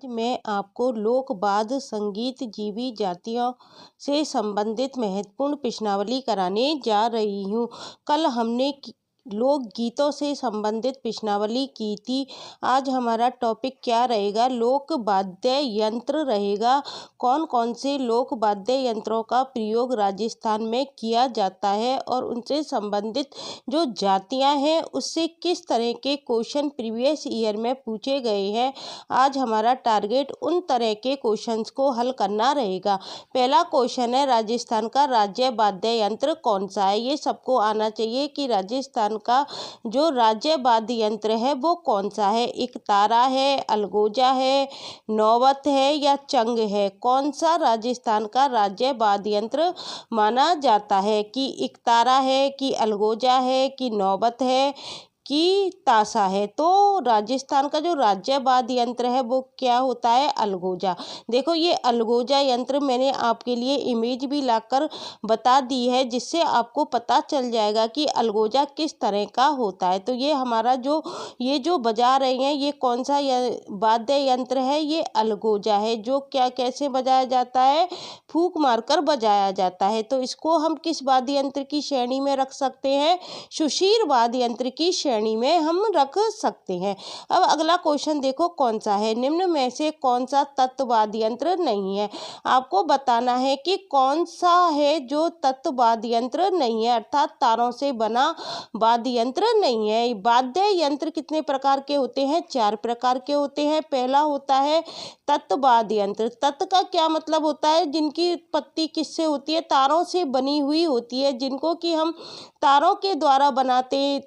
मैं आपको लोक वाद्य संगीत जीवी जातियों से संबंधित महत्वपूर्ण प्रश्नावली कराने जा रही हूँ। कल हमने लोकगीतों से संबंधित प्रश्नावली की थी। आज हमारा टॉपिक क्या रहेगा? लोक वाद्य यंत्र रहेगा। कौन कौन से लोक वाद्य यंत्रों का प्रयोग राजस्थान में किया जाता है और उनसे संबंधित जो जातियां हैं उससे किस तरह के क्वेश्चन प्रीवियस ईयर में पूछे गए हैं। आज हमारा टारगेट उन तरह के क्वेश्चंस को हल करना रहेगा। पहला क्वेश्चन है, राजस्थान का राज्य वाद्य यंत्र कौन सा है? ये सबको आना चाहिए कि राजस्थान का जो राज्य वाद्य यंत्र है वो कौन सा है। एकतारा है, अलगोजा है, नौबत है या चंग है? कौन सा राजस्थान का राज्य वाद्य यंत्र माना जाता है कि एकतारा है कि अलगोजा है कि नौबत है कि ताशा है? तो राजस्थान का जो राज्य वाद्य यंत्र है वो क्या होता है? अलगोजा। देखो, ये अलगोजा यंत्र मैंने आपके लिए इमेज भी लाकर बता दी है, जिससे आपको पता चल जाएगा कि अलगोजा किस तरह का होता है। तो ये हमारा ये जो बजा रहे हैं ये कौन सा वाद्य यंत्र है? ये अलगोजा है, जो कैसे बजाया जाता है? फूंक मारकर बजाया जाता है। तो इसको हम किस वाद्य यंत्र की श्रेणी में रख सकते हैं? सुशीर वाद्य यंत्र की श्रेणी में हम रख सकते हैं। अब अगला क्वेश्चन देखो, कौन सा है? निम्न में से कौन सा तत्व वाद्य यंत्र नहीं है? आपको बताना है कि कौन सा है जो तत्व वाद्य यंत्र नहीं है, अर्थात तारों से बना वाद्य यंत्र नहीं है। वाद्य यंत्र कितने प्रकार के होते हैं? 4 प्रकार के होते हैं। पहला होता है तत्व वाद्य यंत्र। तत्व का क्या मतलब होता है? जिनकी उत्पत्ति किससे होती है? तारों से बनी हुई होती है, जिनको कि हम तारों के द्वारा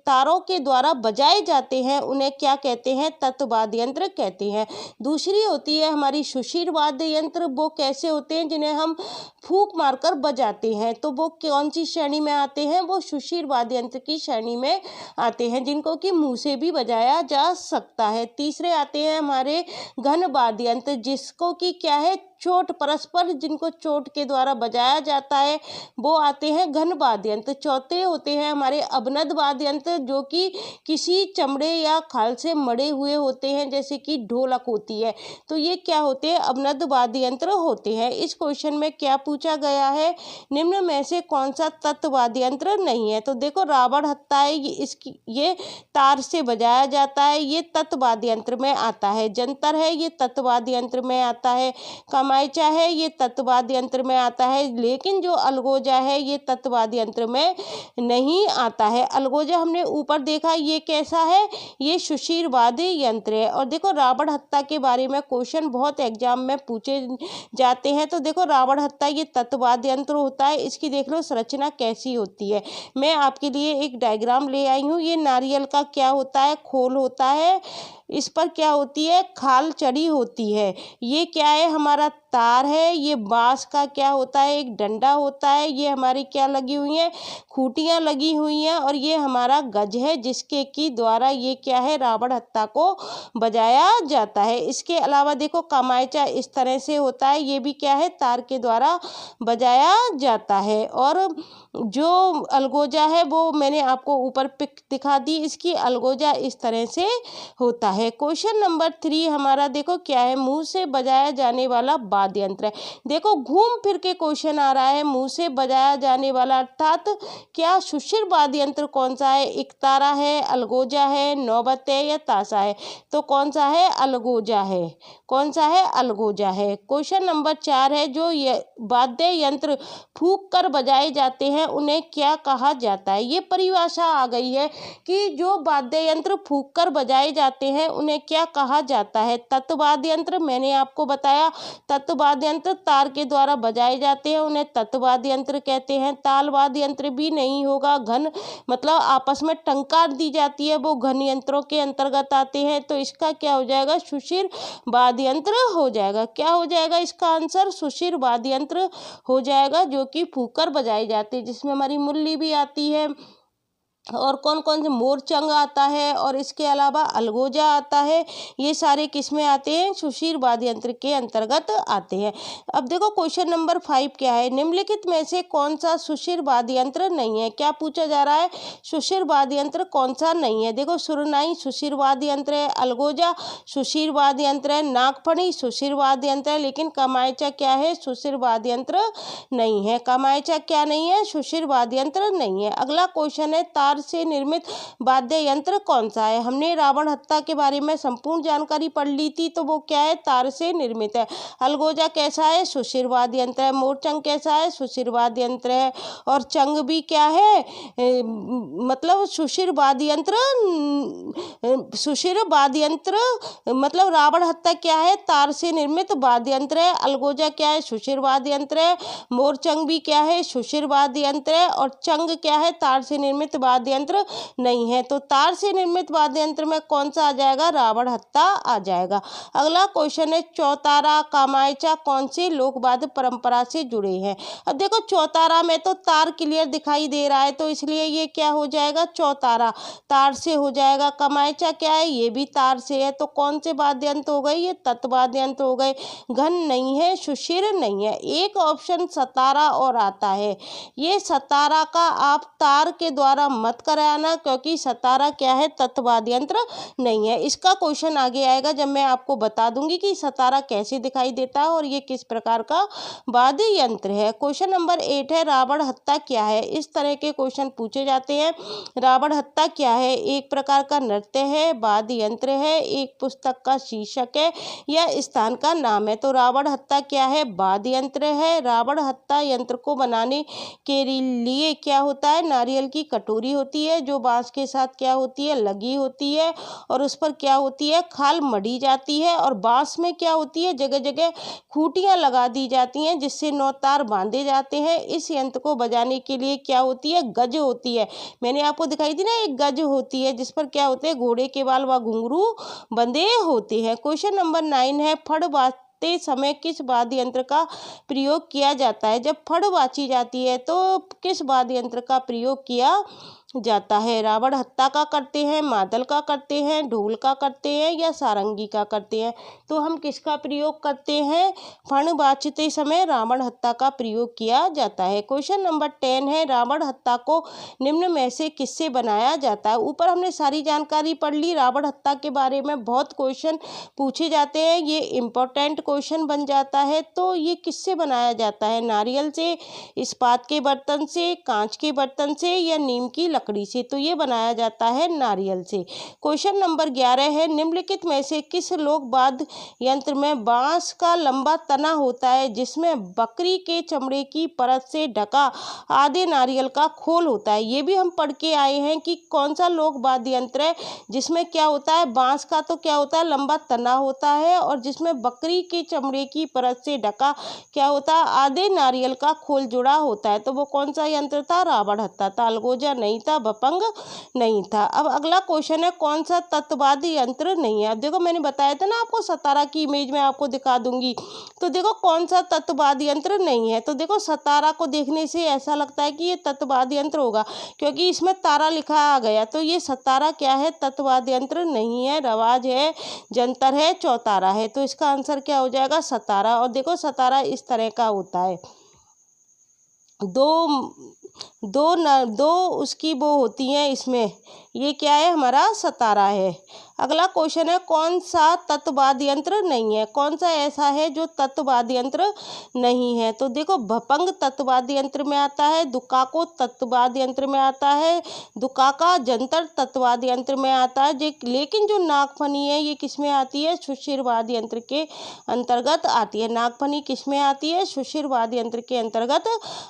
तारों के द्वारा बजाए जाते हैं, उन्हें क्या कहते हैं? तत्व वाद्य यंत्र कहते हैं। दूसरी होती है हमारी सुशीर वाद्य यंत्र। वो कैसे होते हैं? जिन्हें हम फूंक मारकर बजाते हैं। तो वो कौन सी श्रेणी में आते हैं? वो सुशीर वाद्य यंत्र की श्रेणी में आते हैं, जिनको कि मुंह से भी बजाया जा सकता है। तीसरे आते हैं हमारे घन वाद्य यंत्र, जिसको कि क्या है? चोट परस्पर, जिनको चोट के द्वारा बजाया जाता है, वो आते हैं घन वाद्य यंत्र। चौथे होते हैं हमारे अवनद वाद्य यंत्र, जो कि किसी चमड़े या खाल से मड़े हुए होते हैं, जैसे कि ढोलक होती है। तो ये क्या होते हैं? अवनद वाद्य यंत्र होते हैं। इस क्वेश्चन में क्या पूछा गया है? निम्न में से कौन सा तत्व वाद्य यंत्र नहीं है? तो देखो, रावण हत्था है, ये तार से बजाया जाता है, ये तत्व वाद्य यंत्र में आता है। जंतर है, ये तत्व वाद्य यंत्र में आता है। कमाइचा है, ये तत्व वाद्य यंत्र में आता है। लेकिन जो अलगोजा है ये तत्व वाद्य यंत्र में नहीं आता है। अलगोजा हमने ऊपर देखा, ये कैसा है? ये सुशीर वाद्य यंत्र है। और देखो, रावण हत्था के बारे में क्वेश्चन बहुत एग्जाम में पूछे जाते हैं। तो देखो, रावण हत्था ये तत्व वाद्य यंत्र होता है। इसकी देख लो संरचना कैसी होती है। मैं आपके लिए एक डायग्राम ले आई हूँ। ये नारियल का क्या होता है? खोल होता है। इस पर क्या होती है? खाल चढ़ी होती है। ये क्या है? हमारा तार है। ये बांस का क्या होता है? एक डंडा होता है। ये हमारी क्या लगी हुई है? खूंटियां लगी हुई हैं। और ये हमारा गज है, जिसके की द्वारा ये क्या है? रावण हत्था को बजाया जाता है। इसके अलावा देखो, कमाइचा इस तरह से होता है। ये भी क्या है? तार के द्वारा बजाया जाता है। और जो अलगोजा है वो मैंने आपको ऊपर पिक दिखा दी। इसकी अलगोजा इस तरह से होता है। क्वेश्चन नंबर 3 हमारा देखो क्या है? मुंह से बजाया जाने वाला वाद्य यंत्र है। देखो, घूम फिर के क्वेश्चन आ रहा है। मुंह से बजाया जाने वाला अर्थात क्या सुशीर वाद्य यंत्र कौन सा है? एकतारा है, अलगोजा है, नौबत है या ताशा है? तो कौन सा है? अलगोजा है। कौन सा है? अलगोजा है। क्वेश्चन नंबर 4 है, जो वाद्य यंत्र फूंक कर बजाए जाते हैं उन्हें क्या कहा जाता है? ये परिभाषा आ गई है कि जो वाद्य यंत्र फूंक कर बजाए जाते हैं उन्हें क्या कहा जाता है? तत्व वाद्य यंत्र मैंने आपको बताया। तत्व वाद्य यंत्र तार के द्वारा बजाए जाते हैं, उन्हें तत्व वाद्य यंत्र कहते हैं। ताल वाद्य यंत्र भी नहीं होगा। घन मतलब आपस में टंकार दी जाती है, वो घन यंत्रों के अंतर्गत आते हैं। तो इसका क्या हो जाएगा? सुशीर वाद्य यंत्र हो जाएगा। क्या हो जाएगा इसका आंसर? सुशीर वाद्य यंत्र हो जाएगा, जो कि फूंक कर बजाए जाते हैं, जिसमें हमारी मुरली भी आती है, और कौन कौन से मोरचंग आता है और इसके अलावा अलगोजा आता है। ये सारे किस में आते हैं, सुशिर वाद्य यंत्र के अंतर्गत आते हैं। अब देखो क्वेश्चन नंबर 5 क्या है, निम्नलिखित में से कौन सा सुशिर वाद्य यंत्र नहीं है। क्या पूछा जा रहा है, सुशिर वाद्य यंत्र कौन सा नहीं है। देखो सुरनाई सुशिर वाद्य यंत्र है, अलगोजा सुशिर वाद्य यंत्र है, नागफनी सुशिर वाद्य यंत्र है, लेकिन कमायचा क्या है, सुशिर वाद्य यंत्र नहीं है। कमायचा क्या नहीं है, सुशिर वाद्य यंत्र नहीं है। अगला क्वेश्चन है, तार से निर्मित वाद्य यंत्र कौन सा है। हमने रावण हत्ता के बारे में संपूर्ण जानकारी पढ़ ली थी, तो वो क्या है, तार से निर्मित है। अलगोजा कैसा है, सुशिर वाद्य यंत्र है। मोरचंग कैसा है, सुशिर वाद्य यंत्र है। और चंग भी क्या है, मतलब सुशिर वाद्य यंत्र, सुशिर वाद्य यंत्र मतलब रावण हत्ता क्या है, तार से निर्मित वाद्य यंत्र है। अलगोजा क्या है, सुशिर वाद्य यंत्र है। मोरचंग भी क्या है, सुशिर वाद्य यंत्र है। और चंग क्या है, तार से निर्मित वाद्य यंत्र नहीं है। तो तार से निर्मित वाद्य यंत्र में कौन सा आ जाएगा, रावण हत्ता आ जाएगा। अगला क्वेश्चन है, चौतारा कमायचा कौन सी लोकवाद्य परंपरा से जुड़े हैं। अब देखो चौतारा में तो तार क्लियर दिखाई दे रहा है, तो इसलिए ये क्या हो जाएगा, चौतारा तार से हो जाएगा। कमायचा क्या है, ये भी तार से है। तो कौन से वाद्य यंत्र हो गए, ये तत्वाद्य यंत्र हो गए। घन नहीं है, सुशिर नहीं है। एक ऑप्शन सतारा और आता है, ये सतारा का आप तार के द्वारा मत कराना, क्योंकि सतारा क्या है, तत्वाद्य यंत्र नहीं है। इसका क्वेश्चन आगे आएगा जब मैं आपको बता दूंगी कि सतारा कैसे दिखाई देता है और ये किस प्रकार का वाद्य यंत्र है। क्वेश्चन नंबर 8 है, रावण हत्ता क्या है। इस तरह के क्वेश्चन पूछे जाते हैं। रावण हत्ता क्या है, एक प्रकार का नृत्य है, वाद्य यंत्र है, एक पुस्तक का शीर्षक है या स्थान का नाम है। तो रावण हत्ता क्या है, वाद्य यंत्र है। रावण हत्ता यंत्र को बनाने के लिए क्या होता है, नारियल की कटोरी होती है जो बांस के साथ क्या होती है, लगी होती है, और उस पर क्या होती है, खाल मढ़ी जाती है, और बांस में क्या होती है, जगह जगह खूंटियां लगा दी जाती हैं जिससे 9 तार बांधे जाते हैं। इस यंत्र को बजाने के लिए क्या होती है, गज होती है। मैंने आपको दिखाई दी ना, एक गज होती है जिस पर क्या होते हैं, घोड़े के बाल व घुंघरू बंधे होते हैं। क्वेश्चन नंबर 9 है, फड़ बाजते समय किस वाद्य यंत्र का प्रयोग किया जाता है। जब फड़ बाची जाती है तो किस वाद्य यंत्र का प्रयोग किया जाता है। रावण हत्ता का करते हैं, मादल का करते हैं, ढोल का करते हैं या सारंगी का करते हैं। तो हम किसका प्रयोग करते हैं, फण बाचते समय रावण हत्ता का प्रयोग किया जाता है। क्वेश्चन नंबर 10 है, रावण हत्ता को निम्न में से किससे बनाया जाता है। ऊपर हमने सारी जानकारी पढ़ ली। रावण हत्ता के बारे में बहुत क्वेश्चन पूछे जाते हैं, ये इम्पोर्टेंट क्वेश्चन बन जाता है। तो ये किससे बनाया जाता है, नारियल से, इस्पात के बर्तन से, कांच के बर्तन से या नीम की लकड़ी से। तो ये बनाया जाता है नारियल से। क्वेश्चन नंबर 11 है, निम्नलिखित में से किस लोक वाद्य यंत्र में बांस का लंबा तना होता है जिसमें बकरी के चमड़े की परत से ढका आधे नारियल का खोल होता है। ये भी हम पढ़ के आए हैं कि कौन सा लोक वाद्य यंत्र है जिसमें क्या होता है, बांस का तो क्या होता है, लंबा तना होता है, और जिसमें बकरी के चमड़े की परत से ढका क्या होता है, आधे नारियल का खोल जुड़ा होता है। तो वो कौन सा यंत्र था, रावण हत्ता था। अलगोजा नहीं था, भपंग नहीं था। अब अगला क्वेश्चन है, कौन सा तत्वाद्य यंत्र नहीं है। अब देखो मैंने बताया था ना आपको, सतारा की इमेज में आपको दिखा दूंगी। तो देखो कौन सा तत्वाद्य यंत्र नहीं है। तो देखो सतारा को देखने से ऐसा लगता है कि ये तत्वाद्य यंत्र होगा, क्योंकि इसमें तारा लिखा आ गया। तो ये सतारा क्या है, तत्वाद्य यंत्र नहीं है। रवाज है, जंतर है, चौतारा है। तो इसका आंसर क्या हो जाएगा, सतारा। और देखो सतारा इस तरह का होता है, दो उसकी वो होती हैं इसमें, ये क्या है, हमारा सतारा है। अगला क्वेश्चन है, कौन सा तत्वाद्य यंत्र नहीं है। कौन सा ऐसा है जो तत्वाद्य यंत्र नहीं है। तो देखो भपंग तत्वाद्य यंत्र में आता है, दुकाको तत्वाद्य यंत्र में आता है, दुकाका जंतर तत्वाद्य यंत्र में आता है। लेकिन जो नागफनी है ये किस में आती है, सुशिर वाद्य यंत्र के अंतर्गत आती है। नागफनी किस में आती है, सुशिर वाद्य यंत्र के अंतर्गत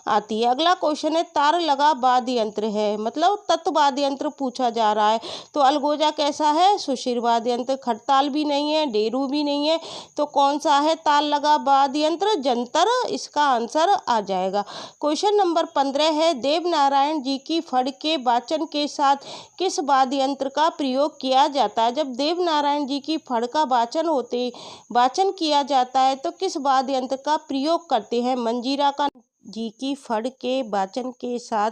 आती है। अगला क्वेश्चन है, तार लगा वाद्य यंत्र है, मतलब तत्वाद्य यंत्र पूछा जा रहा है। तो अलगोजा कैसा है, सुशिर वाद्य यंत्र। खड़ताल भी नहीं है, डेरू भी नहीं है। तो कौन सा है, ताल लगा वाद्य यंत्र, जंतर। इसका आंसर आ जाएगा। क्वेश्चन नंबर 15 है, देवनारायण जी की फड़ के वाचन के साथ किस वाद्य यंत्र का प्रयोग किया जाता है। जब देवनारायण जी की फड़ का वाचन किया जाता है तो किस वाद्य यंत्र का प्रयोग करते हैं। मंजीरा का जी की फड़ के वाचन के साथ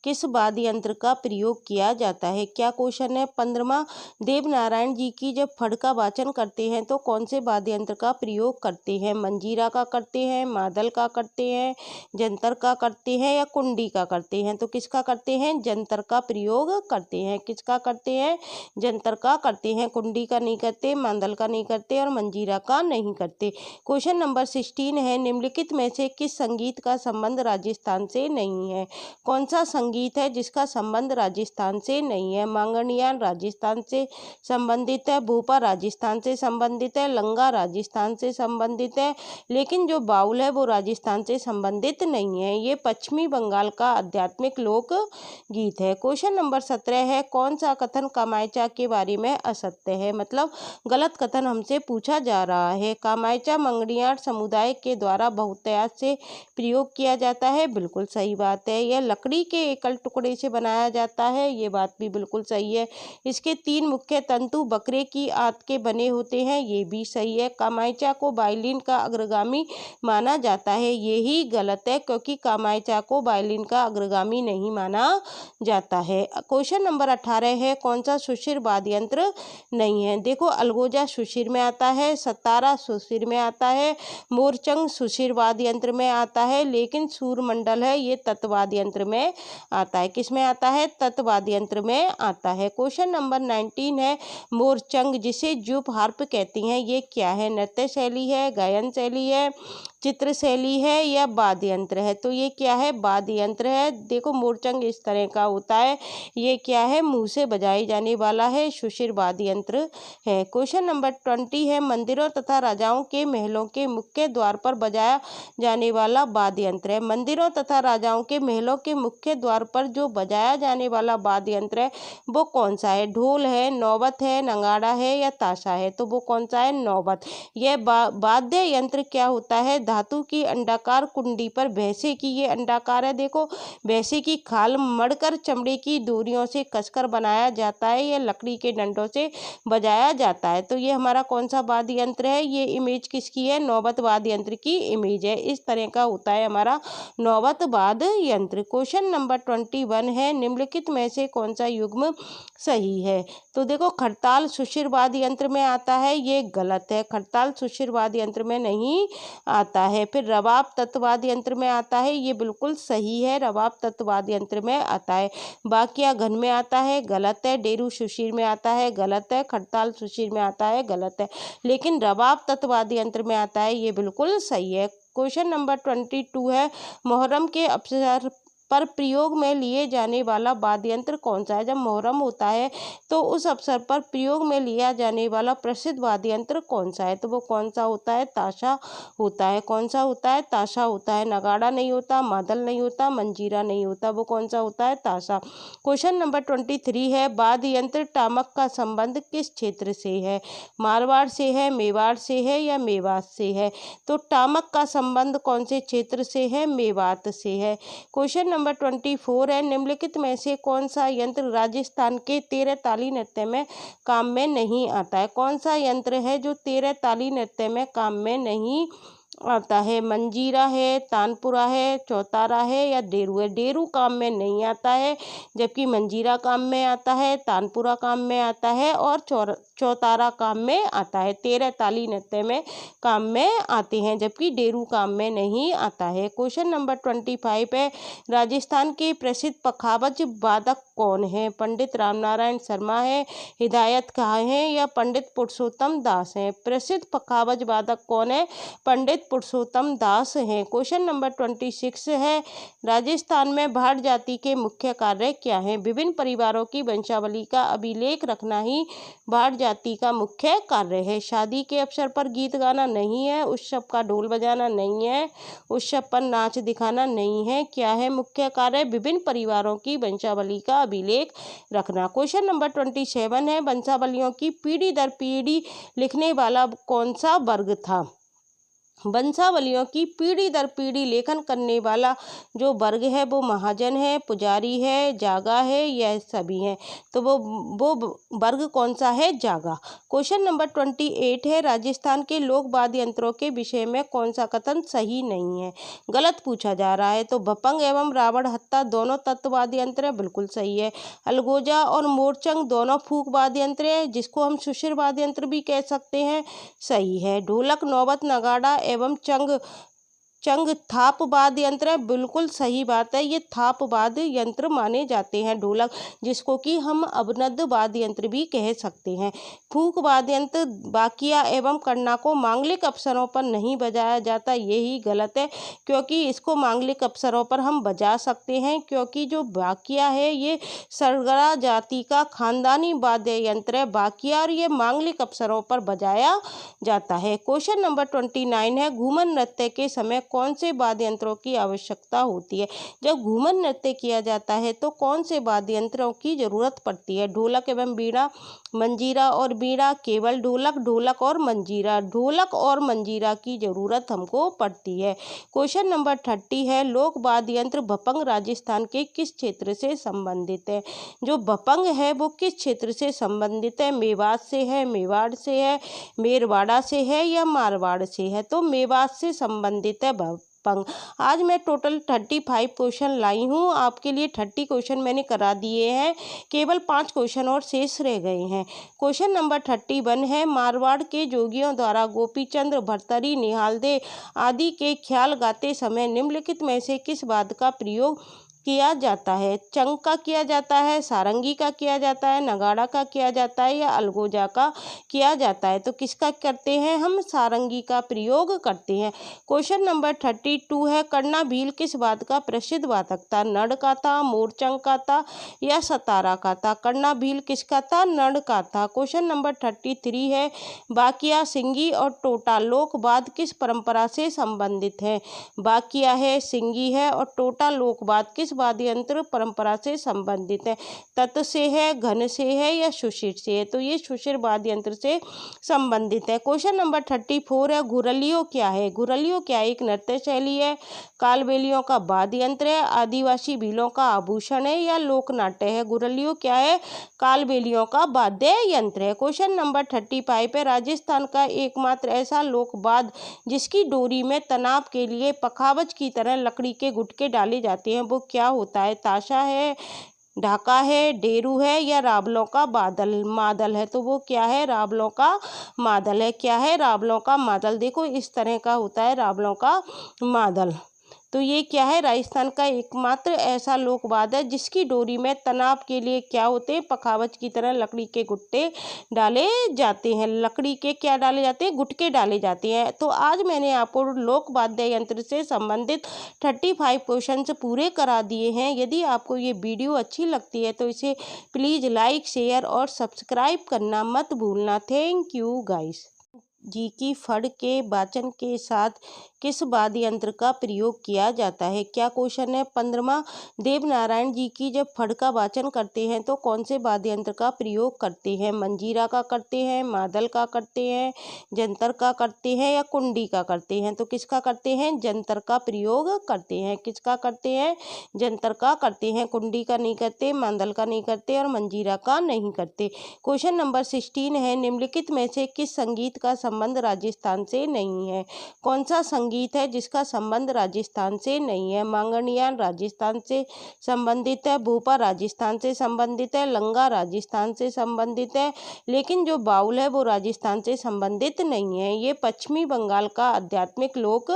किस वाद्य यंत्र का प्रयोग किया जाता है? क्या क्वेश्चन है 15वां, देवनारायण जी की जब फड़ का वाचन करते हैं तो कौन से वाद्य यंत्र का प्रयोग करते हैं? मंजीरा का करते हैं, मादल का करते हैं, जंतर का करते हैं या कुंडी का करते हैं? तो किसका करते हैं? जंतर का प्रयोग करते हैं। किसका करते हैं? जंतर का करते हैं। कुंडी का नहीं करते, मादल का नहीं करते और मंजीरा का नहीं करते। क्वेश्चन नंबर 16 है, निम्नलिखित में से किस संगीत का संबंध राजस्थान से नहीं है? कौन सा संगीत है जिसका संबंध राजस्थान से नहीं है? मांगणियार राजस्थान से संबंधित है, भोपा राजस्थान से संबंधित है, लंगा राजस्थान से संबंधित है, लेकिन जो बाउल है वो राजस्थान से संबंधित नहीं है। ये पश्चिमी बंगाल का आध्यात्मिक लोक गीत है। क्वेश्चन नंबर 17 है, कौन सा कथन कामायचा के बारे में असत्य है? मतलब गलत कथन हमसे पूछा जा रहा है। कामायचा मंगणियार समुदाय के द्वारा बहुतायत से प्रयोग किया जाता है, बिल्कुल सही बात है। यह लकड़ी के एकल टुकड़े से बनाया जाता है, ये बात भी बिल्कुल सही है। इसके 3 मुख्य तंतु बकरे की आंत के बने होते हैं, ये भी सही है। कामायचा को वायलिन का अग्रगामी माना जाता है, ये ही गलत है क्योंकि कामायचा को वायलिन का अग्रगामी नहीं माना जाता है। क्वेश्चन नंबर 18 है, कौन सा सुशिर वाद्य यंत्र नहीं है? देखो अलगोजा सुशिर में आता है, सतारा सुशिर में आता है, मोरचंग सुशिर वाद्य यंत्र में आता है, लेकिन सूरमंडल है ये तत्वाद्य यंत्र में आता है। किस में आता है? तत्वाद्य यंत्र में आता है। क्वेश्चन नंबर 19 है, मोरचंग जिसे जूप हार्प कहती हैं ये क्या है? नृत्य शैली है, गायन शैली है, चित्र शैली है या वाद्य यंत्र है? तो ये क्या है? वाद्य यंत्र है। देखो मोरचंग इस तरह का होता है, ये क्या है? मुंह से बजाई जाने वाला है, सुशिर वाद्य यंत्र है। क्वेश्चन नंबर 20 है, मंदिरों तथा राजाओं के महलों के मुख्य द्वार पर बजाया जाने वाला वाद्य यंत्र है। मंदिरों तथा राजाओं के महलों के मुख्य द्वार पर जो बजाया जाने वाला वाद्य यंत्र है वो कौन सा है? ढोल है, नौबत है, नगाड़ा है या ताशा है? तो वो कौन सा है? नौबत। यह वाद्य यंत्र क्या होता है? धातु की अंडाकार कुंडी पर भैंसे की, ये अंडाकार है देखो, भैंसे की खाल मढ़कर चमड़े की डोरियों से कसकर बनाया जाता है, यह लकड़ी के डंडों से बजाया जाता है। तो ये हमारा कौन सा वाद्य यंत्र है? ये इमेज किसकी है? नौबत वाद्य यंत्र की इमेज है। इस तरह का होता है हमारा नौबत वाद्य यंत्र। क्वेश्चन नंबर 21 है, निम्नलिखित में से कौन सा युग्म सही है? तो देखो खड़ताल सुशिर वाद्य यंत्र में आता है, ये गलत है। खड़ताल सुशिर वाद्य यंत्र में नहीं आता है। फिर रबाब तत्वाद्य यंत्र में आता है, ये बिल्कुल सही है, रबाब तत्वाद्य यंत्र में आता है। बाकिया घन में आता है, गलत है। डेरू सुशिर में आता है, गलत है। खड़ताल सुशिर में आता है, गलत है। लेकिन रबाब तत्वाद्य यंत्र में आता है, ये बिल्कुल सही है। क्वेश्चन नंबर 22 है, मुहर्रम के अवसर पर प्रयोग में लिए जाने वाला वाद्य यंत्र कौन सा है? जब मुहर्रम होता है तो उस अवसर पर प्रयोग में लिया जाने वाला प्रसिद्ध वाद्य यंत्र कौन सा है? तो वो कौन सा होता है? ताशा होता है। कौन सा होता है? ताशा होता है। नगाड़ा नहीं होता, मादल नहीं होता, मंजीरा नहीं होता, वो कौन सा होता है? ताशा। क्वेश्चन नंबर 23 है, वाद्य यंत्र टामक का संबंध किस क्षेत्र से है? मारवाड़ से है, मेवाड़ से है या मेवात से है? तो टामक का संबंध कौन से क्षेत्र से है? मेवात से है। क्वेश्चन नंबर 24 है, निम्नलिखित में से कौन सा यंत्र राजस्थान के 13 ताली नृत्य में काम में नहीं आता है? कौन सा यंत्र है जो 13 ताली नृत्य में काम में नहीं आता है? मंजीरा है, तानपुरा है, चौतारा है या डेरू है? डेरू काम में नहीं आता है, जबकि मंजीरा काम में आता है, तानपुरा काम में आता है और चौतारा काम में आता है। 13 ताली नृत्य में काम में आते हैं, जबकि डेरू काम में नहीं आता है। क्वेश्चन नंबर 25 है, राजस्थान के प्रसिद्ध पखावज वादक कौन है? पंडित रामनारायण शर्मा है, हिदायत खां है या पंडित पुरुषोत्तम दास है? प्रसिद्ध पखावज वादक कौन है? पंडित पुरुषोत्तम दास हैं। क्वेश्चन नंबर 26 है, राजस्थान में भाट जाति के मुख्य कार्य क्या हैं? विभिन्न परिवारों की वंशावली का अभिलेख रखना ही भाट जाति का मुख्य कार्य है। शादी के अवसर पर गीत गाना नहीं है, उत्सव का ढोल बजाना नहीं है, उत्सव पर नाच दिखाना नहीं है। क्या है मुख्य कार्य? विभिन्न परिवारों की वंशावली का अभिलेख रखना। क्वेश्चन नंबर 27 है, वंशावलियों की पीढ़ी दर पीढ़ी लिखने वाला कौन सा वर्ग था? वंशावलियों की पीढ़ी दर पीढ़ी लेखन करने वाला जो वर्ग है वो महाजन है, पुजारी है, जागा है, यह सभी हैं। तो वो वर्ग कौन सा है? जागा। क्वेश्चन नंबर 28 है, राजस्थान के लोक वाद्य यंत्रों के विषय में कौन सा कथन सही नहीं है? गलत पूछा जा रहा है। तो भपंग एवं रावण हत्ता दोनों तत्व वाद्य यंत्र है, बिल्कुल सही है। अलगोजा और मोरचंग दोनों फूक वाद्य यंत्र है, जिसको हम सुशिर वाद्य यंत्र भी कह सकते हैं, सही है। ढोलक, नौबत, नगाड़ा एवं चंग थाप वाद्य यंत्र है, बिल्कुल सही बात है। ये थाप वाद्य यंत्र माने जाते हैं। ढोलक, जिसको कि हम अवनद वाद्य यंत्र भी कह सकते हैं। फूक वाद्य यंत्र बाकिया एवं करना को मांगलिक अवसरों पर नहीं बजाया जाता, यही गलत है, क्योंकि इसको मांगलिक अवसरों पर हम बजा सकते हैं, क्योंकि जो बाकिया है ये सरगरा जाति का खानदानी वाद्य यंत्र है बाकिया, और ये मांगलिक अवसरों पर बजाया जाता है। क्वेश्चन नंबर 29 है, घूमर नृत्य के समय कौन से वाद्य यंत्रों की आवश्यकता होती है? जब घूमर नृत्य किया जाता है तो कौन से वाद्य यंत्रों की जरूरत पड़ती है? ढोलक एवं बीड़ा, मंजीरा और बीड़ा, केवल ढोलक, ढोलक और मंजीरा। ढोलक और मंजीरा की जरूरत हमको पड़ती है। क्वेश्चन नंबर 30 है, लोक वाद्य यंत्र भपंग राजस्थान के किस क्षेत्र से संबंधित है? जो भपंग है वो किस क्षेत्र से संबंधित है? मेवात से है, मेवाड़ से है, मेरवाड़ा से है या मारवाड़ से है? तो मेवात से संबंधित है भपंग। आज मैं टोटल 35 क्वेश्चन लाई हूँ, आपके लिए 30 क्वेश्चन मैंने करा दिए हैं, केवल 5 क्वेश्चन और शेष रह गए हैं। क्वेश्चन नंबर 31 है, मारवाड़ के जोगियों द्वारा गोपीचंद, भर्तरी, निहालदे आदि के ख्याल गाते समय निम्नलिखित में से किस वाद्य का प्रयोग किया जाता है? चंग का किया जाता है, सारंगी का किया जाता है, नगाड़ा का किया जाता है या अलगोजा का किया जाता है? तो किसका करते हैं हम? सारंगी का प्रयोग करते हैं। क्वेश्चन नंबर 32 है, कर्णा भील किस वाद्य का प्रसिद्ध वादक था? नड़ का था, मोरचंग का था या सतारा का था? कर्णा भील किसका था? नड़ का था। क्वेश्चन नंबर 33 है, बाकिया, सिंगी और टोटा लोकवाद किस परंपरा से संबंधित है? बाकिया है, सिंगी है और टोटा लोकवाद किस वाद्य यंत्र परंपरा से संबंधित है? तत् से है, घन से है या सुशिर से है? तो ये सुशिर वाद्य यंत्र से संबंधित है। क्वेश्चन नंबर 34 है, घुरलियो क्या है? घुरलियो क्या एक नृत्य शैली है, कालबेलियों का वाद्य यंत्र है, आदिवासी भीलों का आभूषण है या लोक नाट्य है? घुरलियो क्या है? कालबेलियों का वाद्य यंत्र है। क्वेश्चन नंबर 35 है, राजस्थान का एकमात्र ऐसा लोकवाद्य जिसकी डोरी में तनाव के लिए पखावज की तरह लकड़ी के गुटके डाले जाते हैं, वो क्या होता है? ताशा है, ढाका है, डेरू है या रावलों का मादल है? तो वो क्या है? रावलों का मादल है। क्या है? रावलों का मादल। देखो इस तरह का होता है रावलों का मादल। तो ये क्या है? राजस्थान का एकमात्र ऐसा लोकवाद्य है जिसकी डोरी में तनाव के लिए क्या होते हैं? पखावज की तरह लकड़ी के गुट्टे डाले जाते हैं। लकड़ी के क्या डाले जाते हैं? गुटके डाले जाते हैं। तो आज मैंने आपको लोकवाद्य यंत्र से संबंधित 35 क्वेश्चन पूरे करा दिए हैं। यदि आपको ये वीडियो अच्छी लगती है तो इसे प्लीज़ लाइक, शेयर और सब्सक्राइब करना मत भूलना। Thank you guys. जी की फड़ के वाचन के साथ किस वाद्य यंत्र का प्रयोग किया जाता है? क्या क्वेश्चन है? 15वां, देवनारायण जी की जब फड़ का वाचन करते हैं तो कौन से वाद्य यंत्र का प्रयोग करते हैं? मंजीरा का करते हैं, मादल का करते हैं, जंतर का करते हैं या कुंडी का करते हैं? तो किसका करते हैं? जंतर का प्रयोग करते हैं। किसका करते हैं? जंतर का करते हैं। कुंडी का नहीं करते, मादल का नहीं करते और मंजीरा का नहीं करते। क्वेश्चन नंबर 16 है, निम्नलिखित में से किस संगीत का संबंध राजस्थान से नहीं है? कौन सा संगीत है जिसका संबंध राजस्थान से नहीं है? मांगणियार राजस्थान से संबंधित है, भोपा राजस्थान से संबंधित है, लंगा राजस्थान से संबंधित है, लेकिन जो बाउल है वो राजस्थान से संबंधित नहीं है। ये पश्चिमी बंगाल का आध्यात्मिक लोक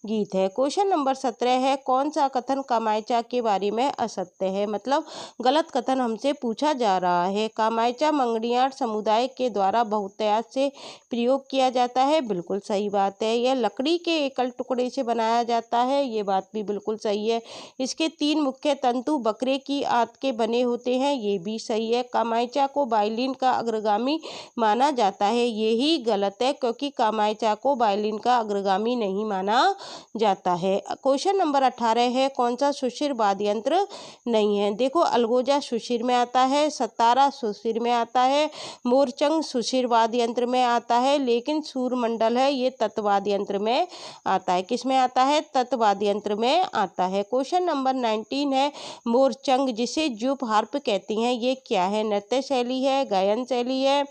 गीत है। क्वेश्चन नंबर 17 है, कौन सा कथन कामायचा के बारे में असत्य है? मतलब गलत कथन हमसे पूछा जा रहा है। कामायचा मंगणियार समुदाय के द्वारा बहुतायत से प्रयोग किया जाता है, बिल्कुल सही बात है। यह लकड़ी के एक एकल टुकड़े से बनाया जाता है, ये बात भी बिल्कुल सही है। इसके 3 मुख्य तंतु बकरे की आंत के बने होते हैं, ये भी सही है। कामायचा को वायलिन का अग्रगामी माना जाता है, ये ही गलत है, क्योंकि कामायचा को वायलिन का अग्रगामी नहीं माना जाता है। क्वेश्चन नंबर 18 है, कौन सा सुशिर वाद्य यंत्र नहीं है? देखो, अलगोजा सुशिर में आता है, सतारा सुशिर में आता है, मोरचंग सुशिर वाद्य यंत्र में आता है, लेकिन सूरमंडल है ये तत्वाद्य यंत्र में आता है। किस में आता है? तत्वाद्य यंत्र में आता है। क्वेश्चन नंबर 19 है, मोरचंग जिसे जूप हार्प कहती हैं, ये क्या है? नृत्य शैली है, गायन शैली है,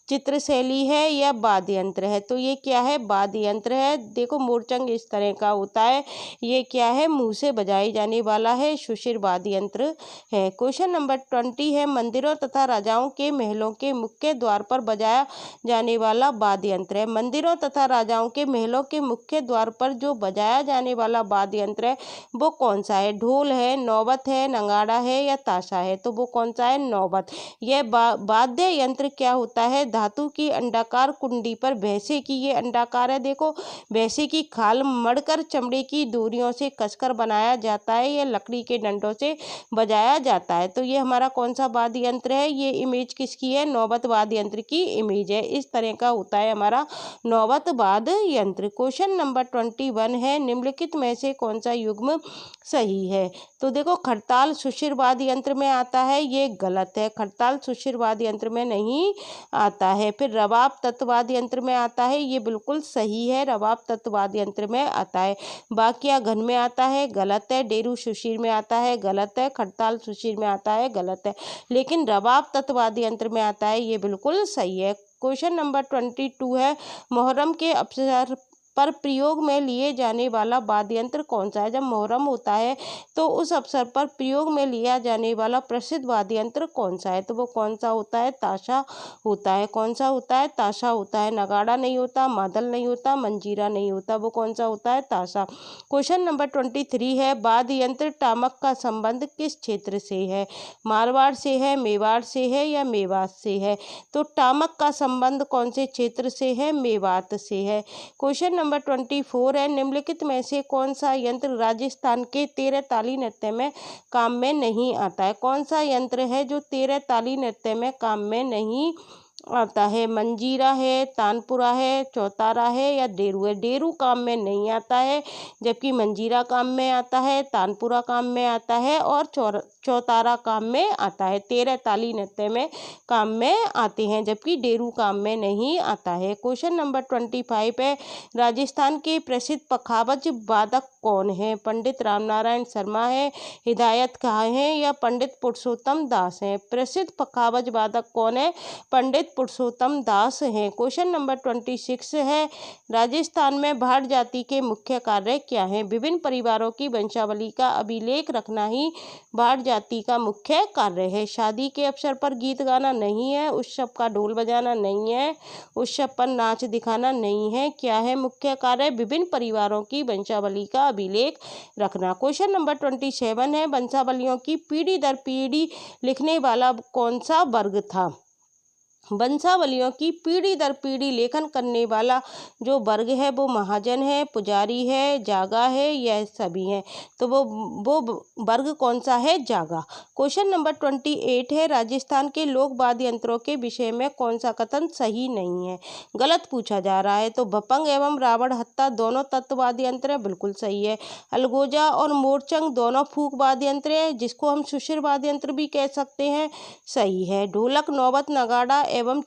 चित्र शैली है या वाद्य यंत्र है? तो ये क्या है? वाद्य यंत्र है। देखो, मोरचंग इस तरह का होता है, ये क्या है? मुंह से बजाई जाने वाला है, सुशिर वाद्य यंत्र है। क्वेश्चन नंबर 20 है, मंदिरों तथा राजाओं के महलों के मुख्य द्वार पर बजाया जाने वाला वाद्य यंत्र है। मंदिरों तथा राजाओं के महलों के मुख्य द्वार पर जो बजाया जाने वाला वाद्य यंत्र है वो कौन सा है? ढोल है, नौबत है, नगाड़ा है या ताशा है? तो वो कौन सा है? नौबत। यह वाद्य यंत्र क्या होता है? धातु की अंडाकार कुंडी पर भैंसे की, ये अंडाकार है, देखो, भैंसे की खाल मढ़कर चमड़े की डोरियों से कसकर बनाया जाता है, यह लकड़ी के डंडों से बजाया जाता है। तो ये हमारा कौन सा वाद्य यंत्र है? ये इमेज किसकी है? नौबत वाद्य यंत्र की इमेज है। इस तरह का होता है हमारा नौबत वाद्य यंत्र। क्वेश्चन नंबर 21 है, निम्नलिखित में से कौन सा युग्म सही है? तो देखो, खड़ताल सुशिर वाद्य यंत्र में आता है, ये गलत है, खड़ताल सुशिर वाद्य यंत्र में नहीं आता है। फिर रबाब तत्वाद्य यंत्र में आता है, ये बिल्कुल सही है, रबाब तत्वाद्य यंत्र में आता है। बाकिया घन में आता है, गलत है। डेरू सुशिर में आता है, गलत है। खड़ताल सुशिर में आता है, गलत है। लेकिन रबाब तत्वाद्य यंत्र में आता है, ये बिल्कुल सही है। क्वेश्चन नंबर 22 है, मुहर्रम के अवसर पर प्रयोग में लिए जाने वाला वाद्य यंत्र कौन सा है? जब मुहर्रम होता है तो उस अवसर पर प्रयोग में लिया जाने वाला प्रसिद्ध वाद्य यंत्र कौन सा है? तो वो कौन सा होता है? ताशा होता है। कौन सा होता है? ताशा होता है। नगाड़ा नहीं होता, मादल नहीं होता, मंजीरा नहीं होता, वो कौन सा होता है? ताशा। क्वेश्चन नंबर 23 है, वाद्य यंत्र टामक का संबंध किस क्षेत्र से है? मारवाड़ से है, मेवाड़ से है या मेवात से है? तो टामक का संबंध कौन से क्षेत्र से है? मेवात से है। क्वेश्चन नंबर 24 है, निम्नलिखित में से कौन सा यंत्र राजस्थान के 13 ताली नृत्य में काम में नहीं आता है? कौन सा यंत्र है जो 13 ताली नृत्य में काम में नहीं आता है? मंजीरा है, तानपुरा है, चौतारा है या डेरू है? डेरू काम में नहीं आता है, जबकि मंजीरा काम में आता है, तानपुरा काम में आता है और चौतारा काम में आता है। 13 ताली नृत्य में काम में आते हैं, जबकि डेरू काम में नहीं आता है। क्वेश्चन नंबर 25 है, राजस्थान के प्रसिद्ध पखावज वादक कौन है? पंडित रामनारायण शर्मा है, हिदायत खां है या पंडित पुरुषोत्तम दास है? प्रसिद्ध पखावज वादक कौन है? पंडित पुरुषोत्तम दास हैं। क्वेश्चन नंबर 26 है, राजस्थान में भाट जाति के मुख्य कार्य क्या हैं? विभिन्न परिवारों की वंशावली का अभिलेख रखना ही भाट जाति का मुख्य कार्य है। शादी के अवसर पर गीत गाना नहीं है, उत्सव का ढोल बजाना नहीं है, उत्सव पर नाच दिखाना नहीं है। क्या है मुख्य कार्य? विभिन्न परिवारों की वंशावली का अभिलेख रखना। क्वेश्चन नंबर 27 है, वंशावलियों की पीढ़ी दर पीढ़ी लिखने वाला कौन सा वर्ग था? वंशावलियों की पीढ़ी दर पीढ़ी लेखन करने वाला जो वर्ग है वो महाजन है, पुजारी है, जागा है, यह सभी हैं। तो वो वर्ग कौन सा है? जागा। क्वेश्चन नंबर 28 है, राजस्थान के लोक वाद्य यंत्रों के विषय में कौन सा कथन सही नहीं है? गलत पूछा जा रहा है। तो भपंग एवं रावण हत्ता दोनों तत्व वाद्य यंत्र है, बिल्कुल सही है। अलगोजा और मोरचंग दोनों फूक वाद्य यंत्र है, जिसको हम सुशिर वाद्य यंत्र भी कह सकते हैं, सही है। ढोलक, नौबत, नगाड़ा एवं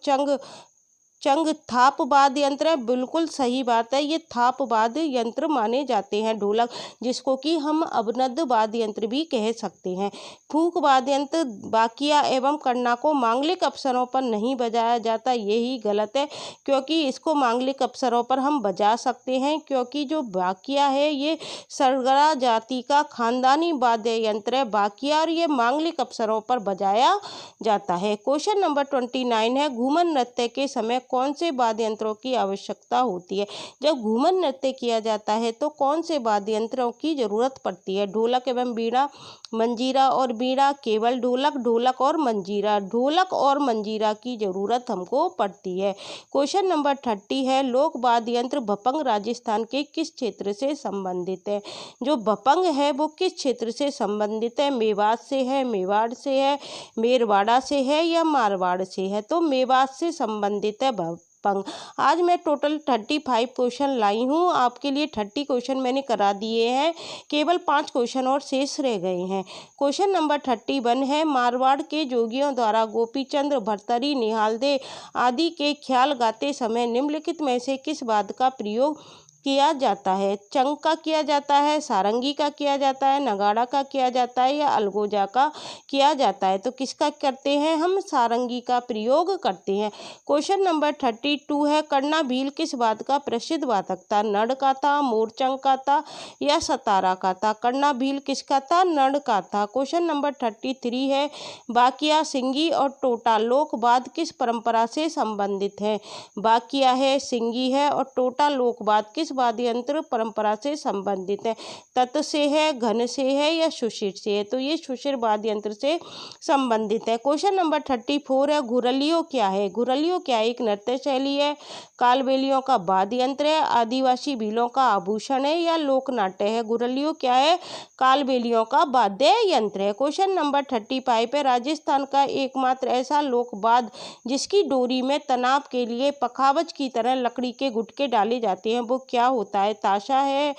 चंग थाप वाद्य यंत्र है, बिल्कुल सही बात है, ये थाप वाद्य यंत्र माने जाते हैं। ढोलक, जिसको कि हम अवनद वाद्य यंत्र भी कह सकते हैं। फूक वाद्य यंत्र बाकिया एवं करना को मांगलिक अवसरों पर नहीं बजाया जाता, यही गलत है, क्योंकि इसको मांगलिक अवसरों पर हम बजा सकते हैं, क्योंकि जो बाकिया है ये सरगरा जाति का खानदानी वाद्य यंत्र है, बाकिया, और ये मांगलिक अवसरों पर बजाया जाता है। क्वेश्चन नंबर 29 है, घूमर नृत्य के समय कौन से वाद्य यंत्रों की आवश्यकता होती है? जब घूमर नृत्य किया जाता है तो कौन से वाद्य यंत्रों की जरूरत पड़ती है? ढोलक एवं बीड़ा, मंजीरा और बीड़ा, केवल ढोलक, ढोलक और मंजीरा, ढोलक और मंजीरा की जरूरत हमको पड़ती है। क्वेश्चन नंबर 30 है, लोक वाद्य यंत्र भपंग राजस्थान के किस क्षेत्र से संबंधित है? जो भपंग है वो किस क्षेत्र से संबंधित है? मेवात से है, मेवाड़ से है, मेरवाड़ा से है या मारवाड़ से है? तो मेवात से संबंधित है भपंग। आज मैं टोटल 35 क्वेश्चन लाई हूँ, आपके लिए 30 क्वेश्चन मैंने करा दिए हैं, केवल 5 क्वेश्चन और शेष रह गए हैं। क्वेश्चन नंबर 31 है, मारवाड़ के जोगियों द्वारा गोपीचंद, भर्तरी, निहालदे आदि के ख्याल गाते समय निम्नलिखित में से किस वाद्य का प्रयोग किया जाता है? चंग का किया जाता है, सारंगी का किया जाता है, नगाड़ा का किया जाता है या अलगोजा का किया जाता है? तो किसका करते हैं हम? सारंगी का प्रयोग करते हैं। क्वेश्चन नंबर 32 है, कर्णा भील किस वाद्य का प्रसिद्ध वादक था? नड़ का था, मोरचंग का था या सतारा का था? कर्णा भील किसका था? नड़ का था। क्वेश्चन नंबर 33 है, बाकिया, सिंगी और टोटा लोकवाद किस परंपरा से संबंधित है? बाकिया है, सिंगी है और टोटा लोकवाद किस वाद्य यंत्र परंपरा से संबंधित है? तत् से है, घन से है या सुशिर से है? तो ये सुशिर वाद्य यंत्र से संबंधित है। क्वेश्चन नंबर 34 है, घुरलियो क्या है? घुरलियो क्या है? एक नृत्य शैली है, कालबेलियों का वाद्य यंत्र है, आदिवासी भीलों का आभूषण है या लोक नाट्य है? घुरलियो क्या है? कालबेलियों का वाद्य यंत्र है। क्वेश्चन नंबर 35 है, राजस्थान का एकमात्र ऐसा लोकवाद्य जिसकी डोरी में तनाव के लिए पखावज की तरह लकड़ी के गुटके डाले जाते हैं, वो क्या होता है? ताशा है,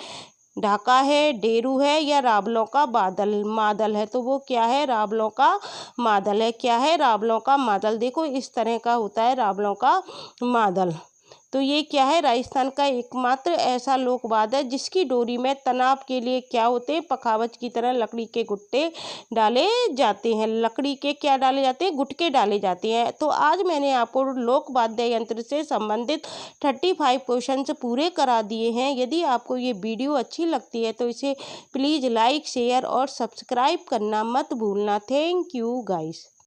ढाका है, डेरू है या रावलों का मादल है? तो वो क्या है? रावलों का मादल है। क्या है? रावलों का मादल। देखो इस तरह का होता है रावलों का मादल। तो ये क्या है? राजस्थान का एकमात्र ऐसा लोकवाद्य है जिसकी डोरी में तनाव के लिए क्या होते हैं? पखावज की तरह लकड़ी के गुट्टे डाले जाते हैं। लकड़ी के क्या डाले जाते हैं? गुटके डाले जाते हैं। तो आज मैंने आपको लोकवाद्य यंत्र से संबंधित 35 क्वेश्चन पूरे करा दिए हैं। यदि आपको ये वीडियो अच्छी लगती है तो इसे प्लीज़ लाइक, शेयर और सब्सक्राइब करना मत भूलना। Thank you guys.